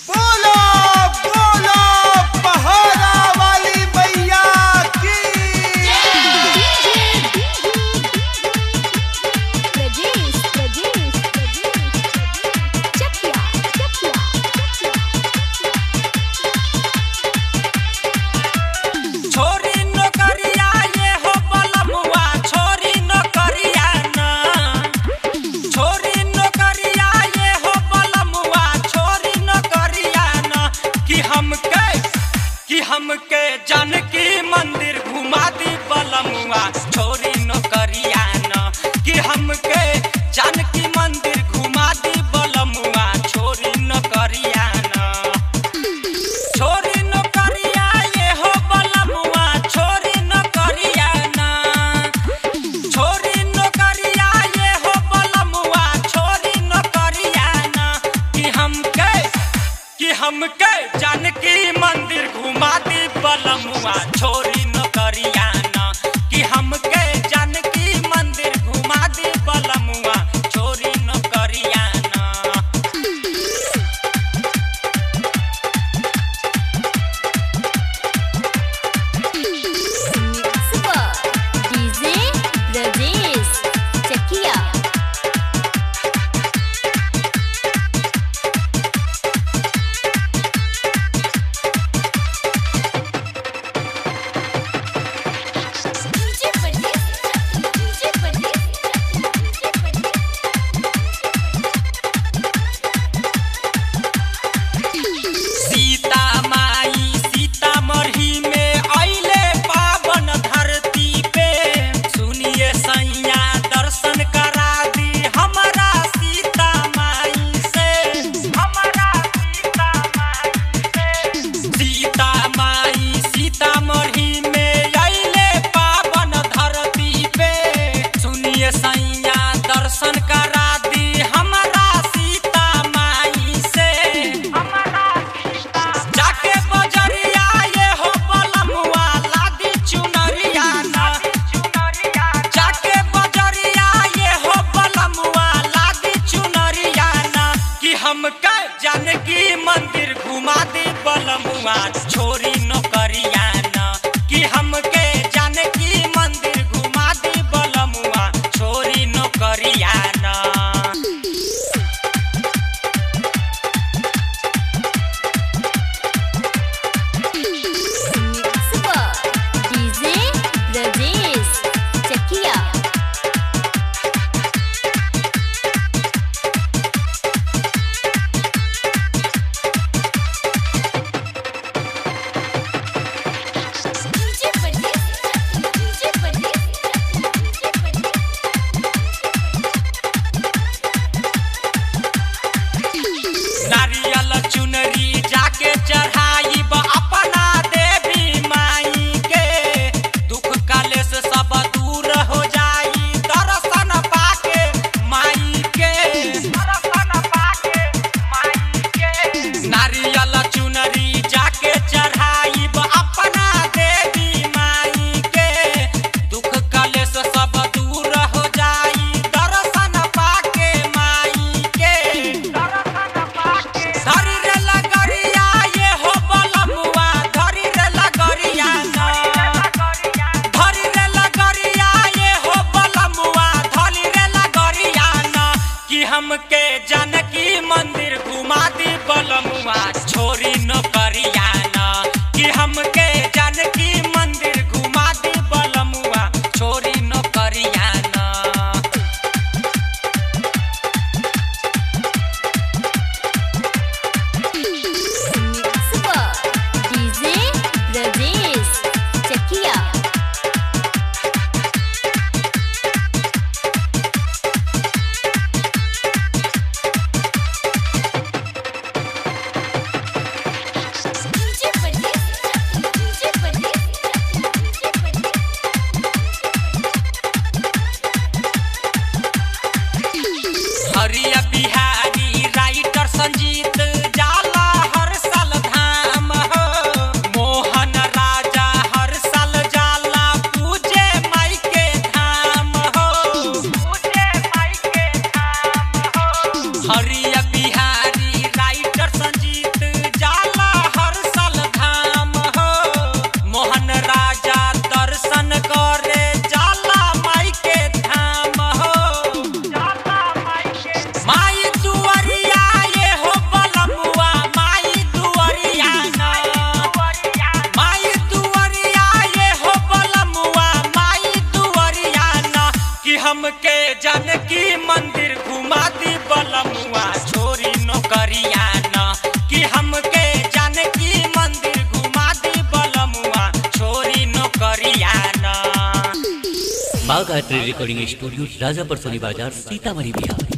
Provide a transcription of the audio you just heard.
बोलो बोलो पहाड़ा वाली मैया की। छोरी नौकरिया ये हो बलमुआ, छोरी नौकरिया ना। छोरी नौकरिया ये हो बलमुआ, छोरी नौकरिया ना। कि हमके जानकी मंदिर घुमा दी बलमुआ, छोरी नौकरिया ना। कि हमके जानकी मंदिर घुमा दी बलमुआ, छोरी नौकरिया ना। छोरी नौकरिया ये हो बलमुआ, छोरी नौकरिया ना। छोरी नौकरिया ये हो बलमुआ, छोरी नौकरिया ना। कि हमके जानकी मंदिर घुमा दी बलमुआ, छोरी नौकरिया ना। कि हमके जानकी मंदिर घुमा दी बलमुआ, छोरी नौकरिया ना। डीजे ब्रजेश चकिया। सीता माई सीतामढ़ी में अइले पावन धरती पे। सुनिए सैया दर्शन करा दी हमारा सीता माई से, हमारा सीता माई से। सीता माई सीतामढ़ी में अइले पावन धरती पे। सुनिए सैया दर्शन करा दी हमारा सीता माई से। जाके बजरिया ये हो बलमुआ, लादी चुनरिया ना। जाके बजरिया ये हो बलमुआ, लादी चुनरिया ना। कि हमके जानकी मंदिर घुमा दी बलमुआ, छोरी नौकरिया ना। कि हमके जानकी मंदिर घुमा दी बलमुआ, छोरी नौकरिया ना। डीजे ब्रजेश चकिया। नारियल चुनरी जाके चढ़ाई अपना देवी माई के। दुख कलेश सब दूर हो जाई, दर्शन पाके माई के। दर्शन पाके माई के। नारियल चुनरी जाके चढ़ाई अपना देवी माई के। दुख कलेश सब दूर हो जाई, दर्शन पाके माई के। धरी रे लगरिया ये हो बलमुआ, धरी रे लगरिया ना। धरी रे लगरिया ये हो बलमुआ, धरी रे लगरिया ना। कि हमके जानकी मंदिर घुमा दी बलमुआ, छोरी नौकरिया ना। कि हमके जानकी मंदिर घुमा दी बलमुआ, छोरी नौकरिया ना। डीजे ब्रजेश चकिया। हमके जानकी मंदिर घुमा दी बलमुआ छोरी नौकरिया न कि हमके जानकी मंदिर घुमा दी बलमुआ छोरी नौकरिया न। बाघ आर्ट रिकॉर्डिंग स्टूडियो राजापुर सोनी बाजार सीतामढ़ी बिहार।